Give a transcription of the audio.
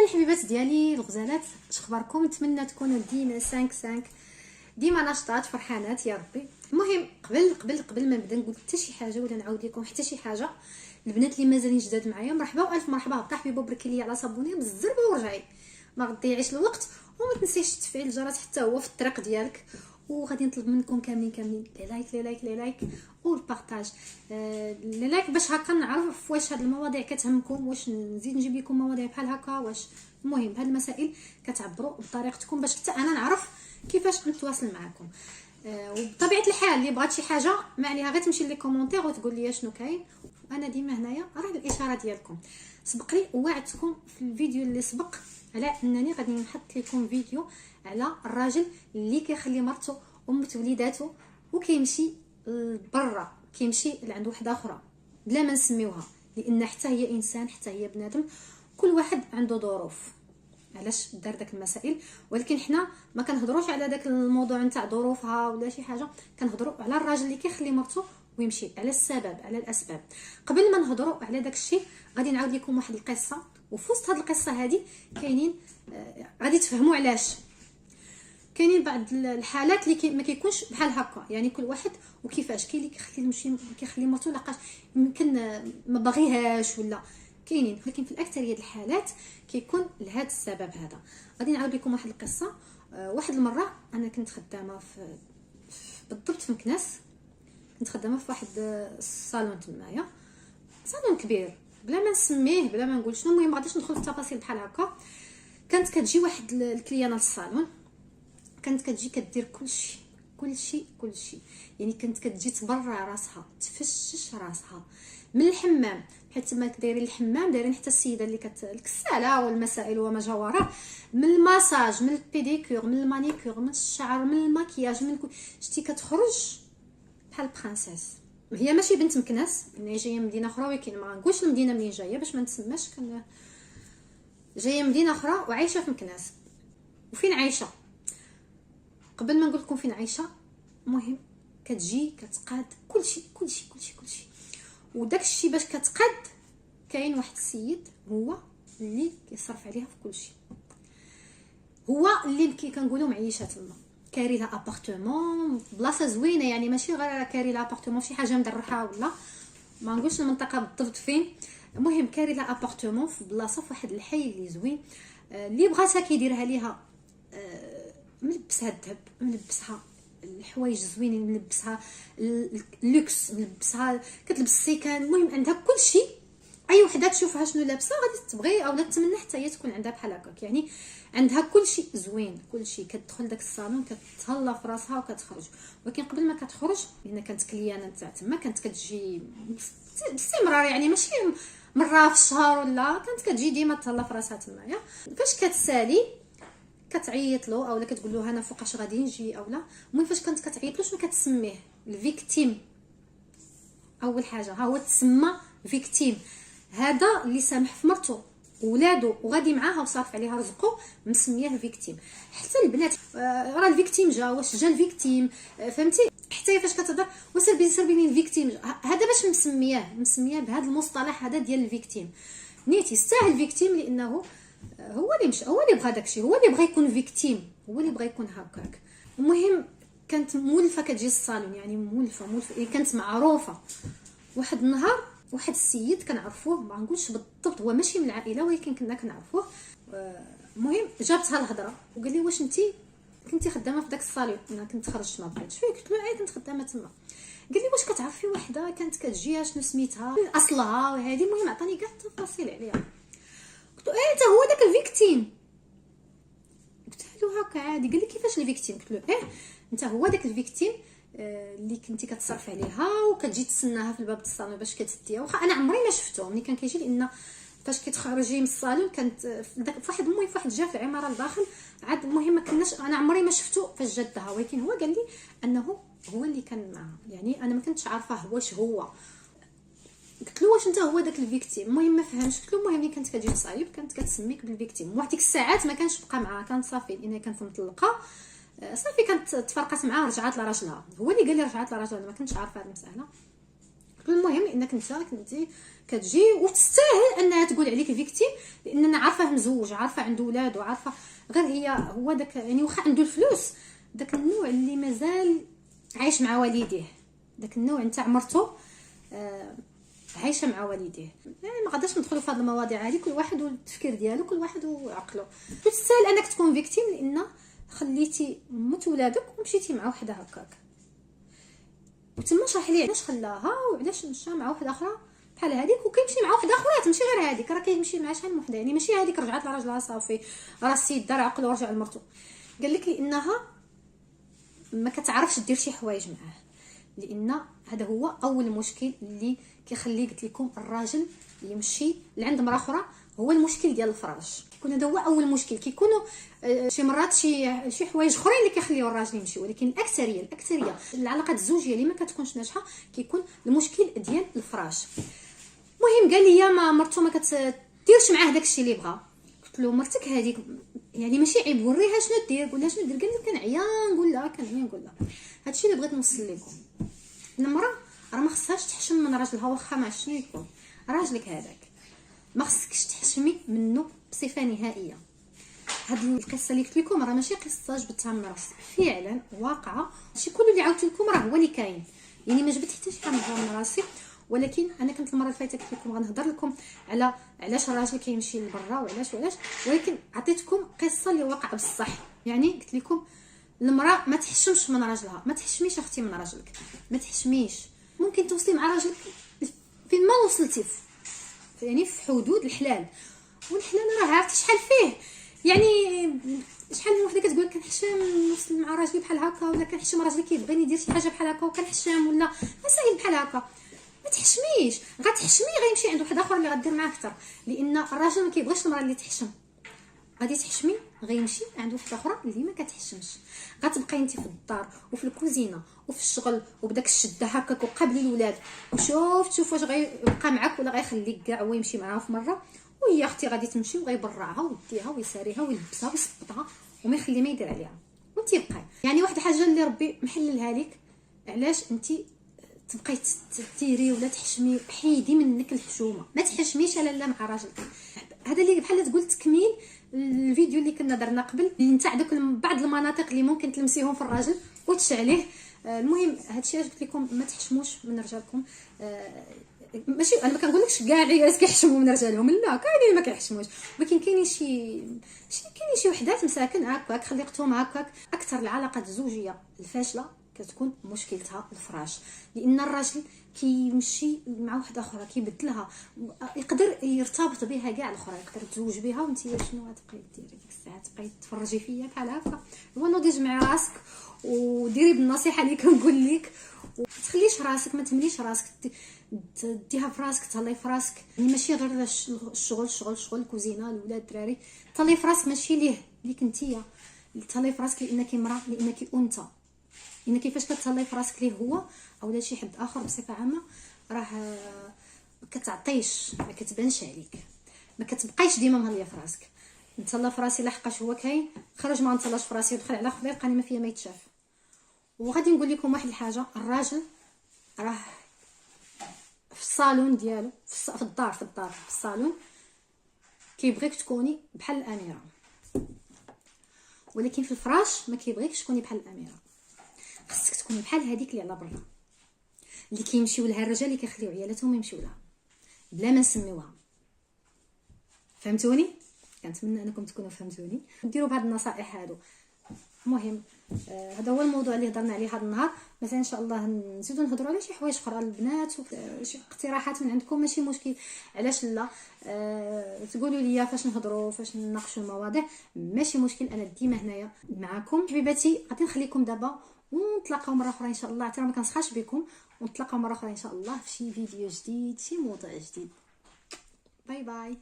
الحبيبات ديالي الغزالات، اش اخباركم؟ نتمنى تكونوا ديما 5 ديما نشطات فرحانات يا ربي. المهم قبل ما نبدا نقول حتى شي حاجه ولا نعاود لكم حتى شي حاجه، البنات اللي مازالين جداد معايا مرحبا والف مرحبا، بقى حبيبه بركي لي على صابونيه بالزربه ورجعي، ما غضيعيش الوقت وما تنسيش تفعيل الجرس حتى هو في الطريق ديالك. وغادي نطلب منكم كاملين لي لايك والبارطاج. لي لايك باش هكا نعرف واش هاد المواضيع كتهمكم، واش نزيد نجيب لكم مواضيع بحال هكا، واش المهم هاد المسائل كتعبروا بطريقتكم باش حتى انا نعرف كيفاش نتواصل معكم. وبطبيعه الحال اللي بغات شي حاجه ما عليها غير تمشي لي كومونتير وتقول لي شنو كاين، وانا ديما هنايا راه الاشاره ديالكم. سبق لي وعدتكم في الفيديو اللي سبق على انني غادي نحط لكم فيديو على الراجل اللي كيخلي مرته امة وليداته وكيمشي لبرا، كيمشي لعند وحده اخرى بلا ما نسميوها، لان حتى هي انسان، حتى هي بنادم، كل واحد عنده ظروف علاش دار داك المسائل. ولكن حنا ما كنهضروش على داك الموضوع نتاع ظروفها ولا شي حاجه، كنهضروا على الراجل اللي كيخلي مرته ويمشي، على السبب، على الاسباب. قبل ما نهضروا على داك الشيء غادي نعاود لكم واحد القصه، وفي وسط هذه القصه هذه كاينين غادي تفهموا علاش كاينين بعض الحالات اللي ما كيكونش بحال هكا، يعني كل واحد وكيفاش. كاين اللي كيخلي مرته لقاش يمكن ما باغيهاش ولا كاينين، ولكن في الاكثريه ديال الحالات كيكون لهذا السبب هذا. غادي نعاود لكم واحد القصه. واحد المره انا كنت خدامه بالضبط في مكناس، كنت خدامه في واحد الصالون تمايا، صالون كبير بلا ما نسميه بلا ما نقول شنو، المهم ما غاديش ندخل في التفاصيل بحال هكا. كانت كتجي واحد الكليانه للصالون، كانت كتجي كدير كلشي، يعني كانت كتجي تبرع راسها، تفشش راسها من الحمام، حيت تما دايرين الحمام، دايرين حتى السيده اللي الكساله والمسائل وما جاوره، من الماساج، من البيديكور، من المانيكور، من الشعر، من المكياج، من شتي كتخرج بحال برانسيس. هي ماشي بنت مكناس، هي جايه من مدينه اخرى، ولكن ما نقولش المدينه منين جايه باش ما نتسماش، كان جايه من مدينه اخرى وعايشه في مكناس. وفين عايشه؟ قبل ما نقول لكم فين عايشه، المهم كتجي كتقاد كلشي. وداك الشيء باش كتقاد كاين واحد السيد هو اللي كيصرف عليها في كلشي، هو اللي كنقولوا معيشه تما، كاري لها ابارتمون بلاصه زوينه، يعني ماشي غير كاري لها ابارتمون شي حاجه مدرحه ولا ما نقولش المنطقه بالضبط فين، المهم كاري لها ابارتمون في بلاصه في واحد الحي اللي زوين. اللي بغاتها كيديرها ليها، ملبسها الذهب، ملبسها الحوايج زوينين، ملبسها اللوكس، ملبسها كتلبس السيكان، المهم عندها كل شيء. اي وحده تشوفها شنو لابسه غادي تبغي او لا تتمنى حتى هي تكون عندها بحال هكاك، يعني عندها كل شيء زوين، كل شيء. كتدخل داك الصالون كتهلا في راسها وكتخرج. ولكن قبل ما كتخرج، لان كانت كليانه تاع تما، كانت كتجي باستمرار، يعني ماشي مره في الشهر ولا، كانت كتجي ديما تهلا في راسها تمايا. فاش كتسالي كتعيط له اولا كتقول له انا فوقاش غادي نجي اولا، المهم فاش كانت كتعيط له شنو كتسميه؟ الفيكتيم. اول حاجه ها هو تسمى فيكتيم، هذا اللي سامح في مرته وولادو وغادي معاها وصارف عليها رزقه، مسمياه فيكتيم. حتى البنات راه الفيكتيم جا، واش جا الفيكتيم؟ فهمتي؟ حتى فاش كتهضر وسربيني الفيكتيم، هذا باش مسمياه بهذا المصطلح هذا ديال الفيكتيم. نيتي يستاهل الفيكتيم، لانه هو اللي مشى، هو اللي بغى داكشي، هو اللي بغى يكون فيكتيم، هو اللي بغى يكون هكاك. المهم كانت مولفه كتجي للصالون، يعني مولفه كانت معروفه. واحد النهار واحد السيد كنعرفوه، ما نقولش بالضبط هو ماشي من العائله ولكن كنا كنعرفوه، المهم جابتها الهضره وقال لي واش انت كنتي خدامه في داك الصالون؟ انا كنت خرجت ما بقيتش فيه، قلت له كنت خدامه تما. قال لي واش كتعرفي وحده كانت كتجي شنو سميتها اصلها وهذه، المهم عطاني كاع التفاصيل عليها. قلت له انت هو داك الفيكتيم؟ قلت له هكا عادي. قال لي كيفاش الفيكتيم؟ قلت له انت هو داك الفيكتيم اللي كنتي كتصرف عليها وكتجي تسناها في الباب الصالون باش كتديها. واخا انا عمري ما شفتو ملي كان كيجي، لان فاش كتخرجي من الصالون كانت في واحد المهم في واحد الجهه في العماره لداخل عاد، المهم ما كناش، انا عمري ما شفتو فاش جدها، ولكن هو قال لي انه هو اللي كان معها، يعني انا ما كنتش عارفه واش هو. قلت له واش انت هو داك الفيكتيم؟ المهم ما فهمش. قلت له المهم ملي كانت كتجي تصايب كانت كتسميك بالفيكتيم، وواحد ديك الساعات ما كانش بقى معها، كانت صافي لان كانت مطلقه، صافي كانت تفرقت معاه، رجعت لراجلها. هو اللي قال لي رجعت لراجلها، ما كنتش عارفه هذه المساله. المهم انك انت كنتي كتجي وتستاهل انها تقول عليك فيكتيم، لان انا عارفه مزوج، عارفه عنده ولاد، وعارفه غير هو داك يعني واخا عنده الفلوس، داك النوع اللي مازال عايش مع والديه، داك النوع نتاع مرته عايشه مع والديه. يعني ما غاداش ندخلوا في هذه المواضيع هذه، كل واحد والتفكير ديالو، كل واحد وعقله. تستاهل انك تكون فيكتيم، لان خليتي موت ولادك ومشيتي مع وحده هكاك، وتما شرح لي علاش خلاها وعلاش مشى مع وحده اخرى بحال هذيك، وكيمشي مع وحده اخرى ماشي غير هذيك، راه كيمشي مع شحال من وحده، يعني ماشي هذيك رجعت لراجلها صافي راه السيد دار عقله ورجع لمرته. قال لك لانها ما كتعرفش دير شي حوايج معاه، لان هذا هو اول مشكل اللي كيخلي قلت لكم الراجل يمشي لعند مرا اخرى، هو المشكل ديال الفراش. كيكون هذا هو اول مشكل. كيكونوا شي مرات شي حوايج اخرين اللي كيخليو الراجل يمشي، ولكن الاكثريه العلاقات الزوجيه اللي ما كتكونش ناجحه كيكون المشكل ديال الفراش. المهم قال لي ما مرته ما كتديرش معاه داكشي اللي بغا. قلت له مرتك هذيك يعني ماشي عيب، وريها شنو دير، قول لها شنو دير. قال لي كنعيا نقول لها هادشي اللي بغيت نوصل لكم. المراه راه ما خصهاش تحشم من راجلها، واخا مع شنو يكون راجلك هذاك، ما خصكش تحشمي منه بصفه نهائيه. هاد القصه اللي قلت لكم راه ماشي قصه جبتها من راسي، فعلا واقعه. ماشي كل اللي عاودت لكم راه هو اللي كاين، يعني ما جبت حتى شي حاجه من راسي. ولكن انا كنت المره اللي فاتت قلت لكم غنهضر لكم على علاش الراجل كيمشي لبرا وعلاش، ولكن عطيتكم قصه اللي واقعه بصح. يعني قلت لكم المراه ما تحشمش من راجلها، ما تحشميش اختي من راجلك، ما تحشميش. ممكن توصلي مع راجلك فين ما وصلتي، يعني في حدود الحلال، والحلال راه عرفتي شحال فيه. يعني شحال من وحده كتقول كنحشم نوصل مع راجلي بحال هكا، ولا كنحشم راجلي كيبغيني يدير شي حاجه بحال هكا وكنحشم، ولا مسائل بحال هكا. ما تحشميش، غتحشمي غيمشي عند واحد اخر اللي غدير معاه اكثر، لان الراجل ما كيبغيش المراه اللي تحشم. غادي تحشمي غيمشي عند وحده اخرى اللي ما كتحشمش. غتبقاي انت في الدار وفي الكوزينه وفي الشغل وبداك الشده هكاك وقابلي الولاد، وشوف واش غيبقى معاك ولا غيخليك كاع هو يمشي معاها في مره، وهي اختي غادي تمشي وغيبرعها ويديها ويساريها ويلبسها ويصبطها وما يخلي ما يدير عليها وانت بقاي. يعني واحد الحاجه اللي ربي محللها لك، علاش انت تبقاي تديري ولا تحشمي؟ حيدي منك الحشومه، ما تحشميش لا مع راجلك. هذا اللي بحال تقول تكميل الفيديو اللي كنا درنا قبل، اللي نتاع دوك بعض المناطق اللي ممكن تلمسيهم في الراجل وتشعليه. المهم هادشي قلت لكم ما تحشموش من رجالكم. ماشي انا ما كنقولكش كاع العيالات كيحشموا من رجالهم، لا كاينين ما كيحشموش، ولكن كاينين شي وحدات مساكن هكاك خليقتهم هكاك. اكثر العلاقات الزوجيه الفاشله كتكون مشكلتها الفراش، لان الراجل كيمشي مع وحده اخرى كيبدلها، يقدر يرتبط بها كاع الاخرى، يقدر يتزوج بها، وانت شنو غتبقاي ديري ديك الساعه؟ تبقاي تفرجي فيا بحال هكا؟ هو نوضي جمعي راسك وديري بالنصيحه اللي كنقول لك، وتخليش راسك، ما تمليش راسك، ديها في راسك، تهلاي في راسك. يعني ماشي غير الشغل الكوزينه الاولاد الدراري، تهلاي في راسك ماشي ليك نتيا، تهلاي في راسك لانك امراه، لانك انثى. لان كيفاش كتهلاي في راسك ليه هو اولا شي حد اخر بصفه عامه، راه ما كتعطيش، ما كتبانش عليك، ما كتبقايش ديما مهليه في راسك. نتهلا في راسي لحقاش هو كاين، خرج ما نتهلاش في راسي ودخل على خليقه ما فيها ما يتشاف. وغادي نقول لكم واحد الحاجه، الراجل راه في الصالون ديالو، في الدار في الصالون كيبغيك تكوني بحال الاميره، ولكن في الفراش ما كيبغيكش تكوني بحال الاميره. خصك تكوني بحال هذيك اللي على برا، اللي كيمشيو لها الرجال، اللي كيخليو عيالاتهم يمشيو لها بلا ما نسميوها. فهمتوني؟ كنتمنى انكم تكونوا فهمتوني وديروا بهاد النصائح هادو. المهم هذا هو الموضوع اللي هضرنا عليه هذا النهار. مثلا ان شاء الله نزيدو نهضروا على شي حوايج اخرى البنات، وشي اقتراحات من عندكم ماشي مشكل، علاش لا. تقولوا لي فاش نهضروا، فاش نناقشوا المواضيع، ماشي مشكل، انا ديما هنايا معكم حبيباتي. غادي نخليكم دابا ونتلاقاو مره اخرى ان شاء الله، حتى ما كنسخاش بكم، ونتلاقاو مره اخرى ان شاء الله في شي فيديو جديد، شي موضوع جديد. باي باي.